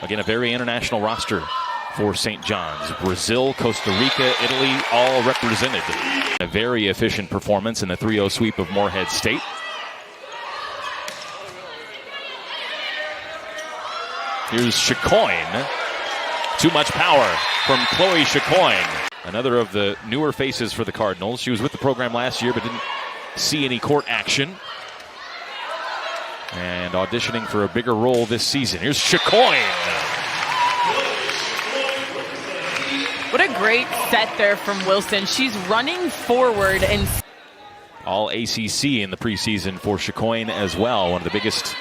Again, a very international roster for St. John's. Brazil, Costa Rica, Italy, all represented. A very efficient performance in the 3-0 sweep of Morehead State. Here's Chicoine. Too much power from Chloe Chicoine. Another of the newer faces for the Cardinals. She was with the program last year but didn't see any court action. And auditioning for a bigger role this season. Here's Chicoine. What a great set there from Wilson. She's running forward and all ACC in the preseason for Chicoine as well. One of the biggest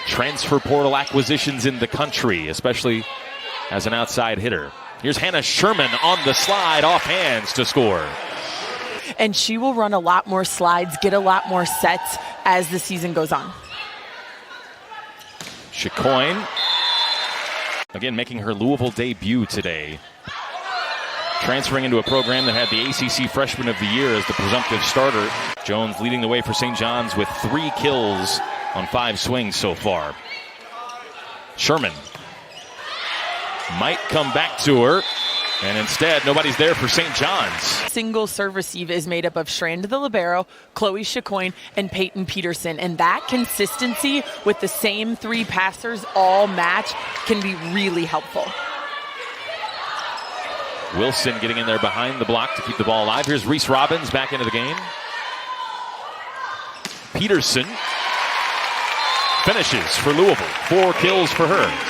transfer portal acquisitions in the country, especially as an outside hitter. Here's Hannah Sherman on the slide off hands to score. And she will run a lot more slides, get a lot more sets as the season goes on. Chicoine, again, making her Louisville debut today. Transferring into a program that had the ACC Freshman of the Year as the presumptive starter. Jones leading the way for St. John's with 3 kills on 5 swings so far. Sherman might come back to her, and instead nobody's there for St. John's. Single serve receive is made up of Strand the libero, Chloe Chicoine, and Peyton Peterson. And that consistency with the same 3 passers all match can be really helpful. Wilson getting in there behind the block to keep the ball alive. Here's Reese Robbins back into the game. Peterson finishes for Louisville. 4 kills for her.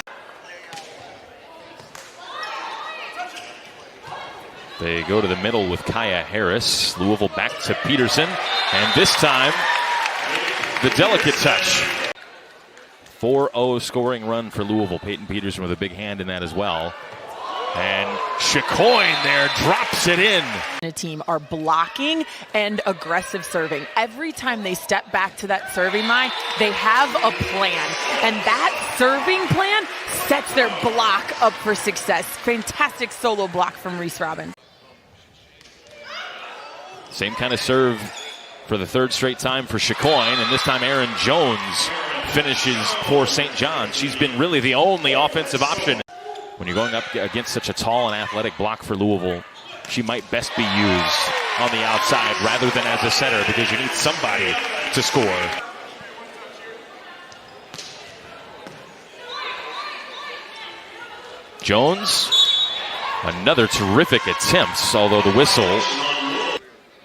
They go to the middle with Kaya Harris. Louisville back to Peterson. And this time, the delicate touch. 4-0 scoring run for Louisville. Peyton Peterson with a big hand in that as well. And Chicoine there drops it in. The team are blocking and aggressive serving. Every time they step back to that serving line, they have a plan. And that serving plan sets their block up for success. Fantastic solo block from Reese Robbins. Same kind of serve for the 3rd straight time for Chicoine, and this time Erin Jones finishes for St. John's. She's been really the only offensive option. When you're going up against such a tall and athletic block for Louisville, she might best be used on the outside rather than as a setter because you need somebody to score. Jones, another terrific attempt, although the whistle.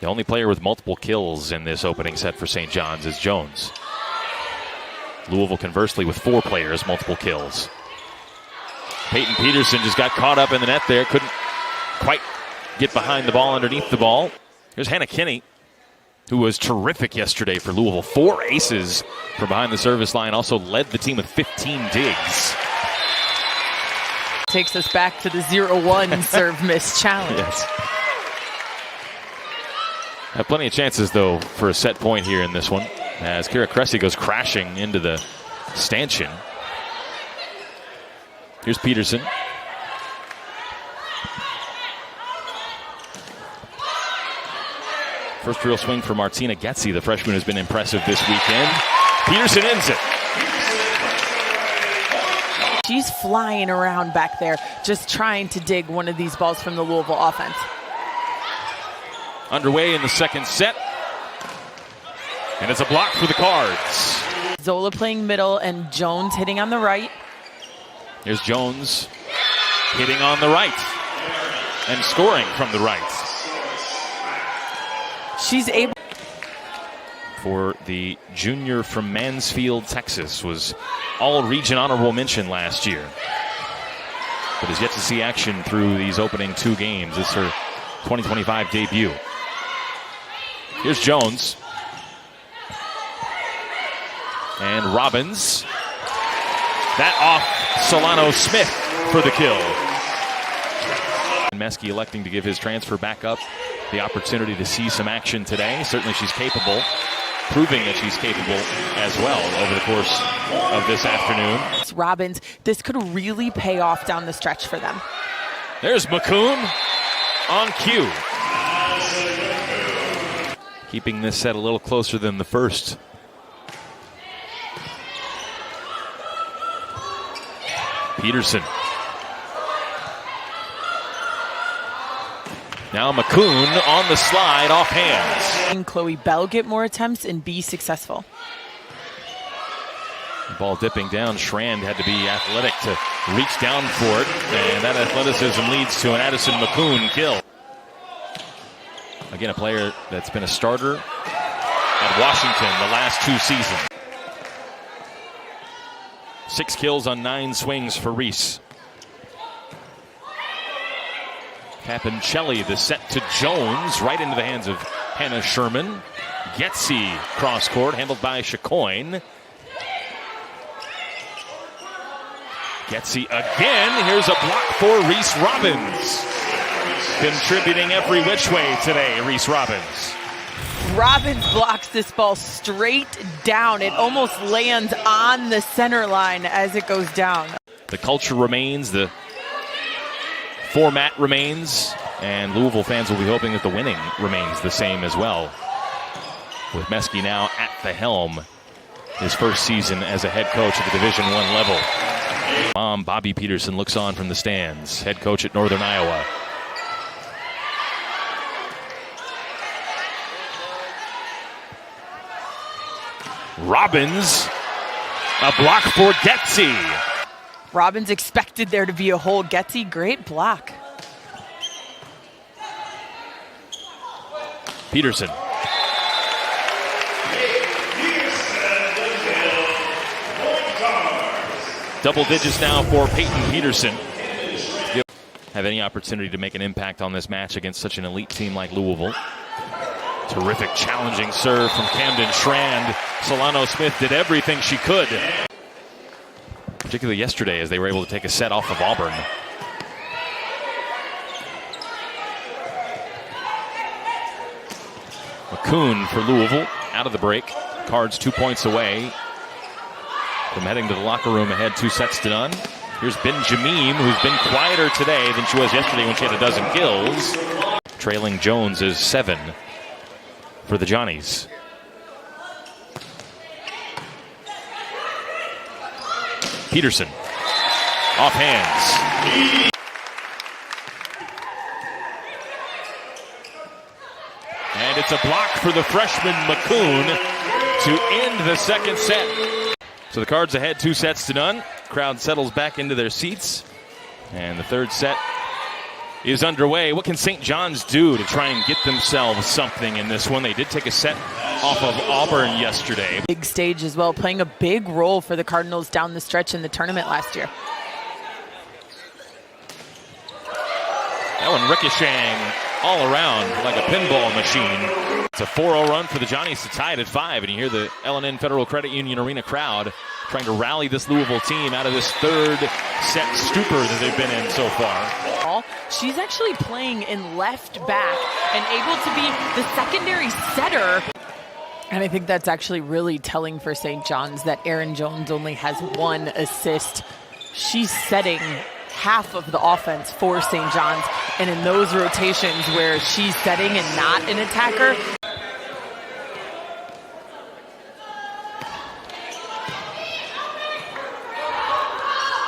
The only player with multiple kills in this opening set for St. John's is Jones. Louisville, conversely, with 4 players, multiple kills. Peyton Peterson just got caught up in the net there. Couldn't quite get behind the ball, underneath the ball. Here's Hannah Kinney, who was terrific yesterday for Louisville. 4 aces from behind the service line. Also led the team with 15 digs. Takes us back to the 0-1 serve miss challenge. Yes. Have plenty of chances, though, for a set point here in this one, as Kira Cressy goes crashing into the stanchion. Here's Peterson. First real swing for Martina Getzi, the freshman who's been impressive this weekend. Peterson ends it. She's flying around back there, just trying to dig one of these balls from the Louisville offense. Underway in the 2nd set. And it's a block for the Cards. Zola playing middle and Jones hitting on the right. Here's Jones hitting on the right and scoring from the right. She's able. For the junior from Mansfield, Texas, was all-region honorable mention last year, but has yet to see action through these opening 2 games. It's her 2025 debut. Here's Jones. And Robbins. That off Solano Smith for the kill. Meski electing to give his transfer back up the opportunity to see some action today. Certainly she's capable, proving that she's capable as well over the course of this afternoon. Robbins, this could really pay off down the stretch for them. There's McCoon on cue. Keeping this set a little closer than the first. Peterson. Now McCoon on the slide, off hands. And Chloe Bell get more attempts and be successful. Ball dipping down. Schrand had to be athletic to reach down for it. And that athleticism leads to an Addison McCoon kill. Again, a player that's been a starter at Washington the last 2 seasons. 6 kills on 9 swings for Reese. Caponcelli, the set to Jones, right into the hands of Hannah Sherman. Getzy cross court, handled by Chacoin. Getzy again. Here's a block for Reese Robbins. Contributing every which way today, Reese Robbins. Robbins blocks this ball straight down. It almost lands on the center line as it goes down. The culture remains, the format remains, and Louisville fans will be hoping that the winning remains the same as well. With Meske now at the helm, his first season as a head coach at the Division I level. Mom, Bobby Peterson, looks on from the stands, head coach at Northern Iowa. Robbins, a block for Getzy. Robbins expected there to be a hole. Getzy, great block. Peterson. Double digits now for Peyton Peterson. Have any opportunity to make an impact on this match against such an elite team like Louisville. Terrific challenging serve from Camden Schrand. Solano Smith did everything she could. Particularly yesterday as they were able to take a set off of Auburn. McCoon for Louisville out of the break. Cards 2 points away from heading to the locker room ahead 2-0. Here's Benjamim, who's been quieter today than she was yesterday when she had a dozen kills. Trailing Jones is 7 for the Johnnies. Peterson, off hands. And it's a block for the freshman McCoon to end the second set. So the Cards ahead 2-0. Crowd settles back into their seats. And the third set is underway. What can St. John's do to try and get themselves something in this one? They did take a set off of Auburn yesterday. Big stage as well, playing a big role for the Cardinals down the stretch in the tournament last year. That one ricocheting all around like a pinball machine. It's a 4-0 run for the Johnnies to tie it at 5, and you hear the L&N Federal Credit Union Arena crowd trying to rally this Louisville team out of this third set stupor that they've been in so far. She's actually playing in left back and able to be the secondary setter. And I think that's actually really telling for St. John's that Erin Jones only has 1 assist. She's setting half of the offense for St. John's. And in those rotations where she's setting and not an attacker.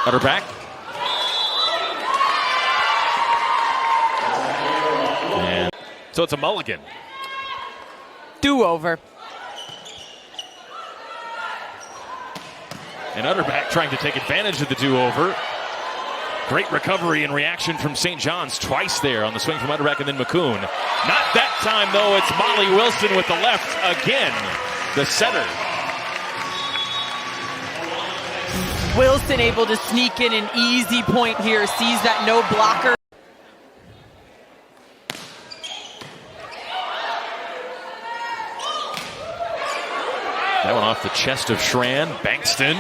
Cut her back. And so it's a mulligan. Do-over. And Utterback trying to take advantage of the do-over. Great recovery and reaction from St. John's twice there on the swing from Utterback and then McCoon. Not that time, though. It's Molly Wilson with the left again. The setter. Wilson able to sneak in an easy point here. Sees that no blocker. That one off the chest of Schrand. Bankston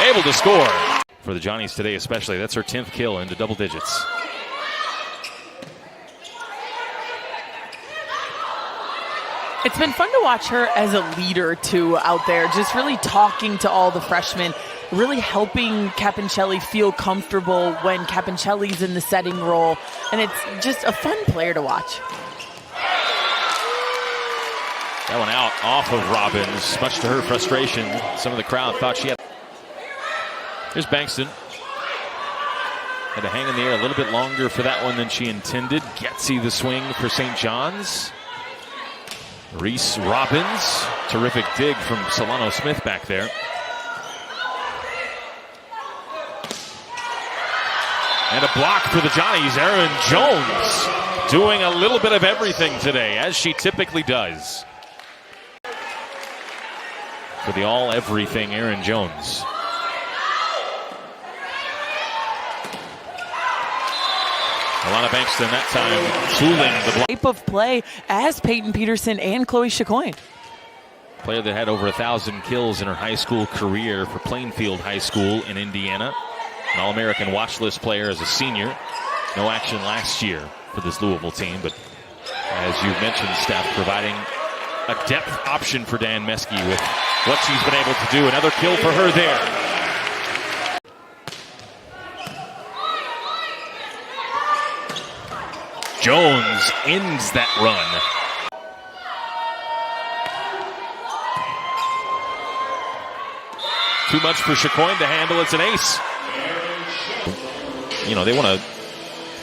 able to score. For the Johnnies today especially, that's her 10th kill into double digits. It's been fun to watch her as a leader, too, out there. Just really talking to all the freshmen, really helping Caponcelli feel comfortable when Caponcelli's in the setting role. And it's just a fun player to watch. That one out off of Robbins, much to her frustration. Some of the crowd thought she had. Here's Bankston. Had to hang in the air a little bit longer for that one than she intended. Getsy the swing for St. John's. Reese Robbins. Terrific dig from Solano Smith back there. And a block for the Johnnies. Erin Jones doing a little bit of everything today, as she typically does. For the all-everything Erin Jones. Alana Bankston that time tooling the block. Type of play as Peyton Peterson and Chloe Chicoine. Player that had over 1,000 kills in her high school career for Plainfield High School in Indiana. An All-American watch list player as a senior. No action last year for this Louisville team, but as you've mentioned, Steph, providing a depth option for Dan Meskey with what she's been able to do. Another kill for her there. Jones ends that run. Too much for Chicoine to handle. It's an ace. You know, they want to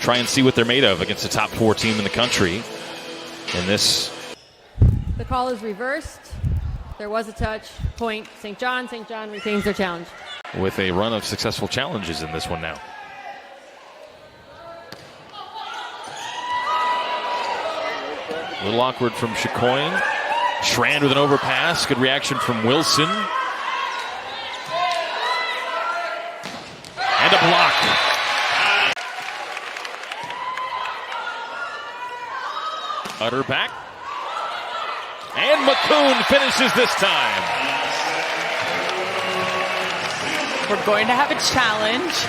try and see what they're made of against the top 4 team in the country. And this. The call is reversed. There was a touch. Point. St. John. St. John retains their challenge. With a run of successful challenges in this one now. A little awkward from Chicoine. Schrand with an overpass. Good reaction from Wilson. And a block. Utter back. And McCoon finishes this time. We're going to have a challenge.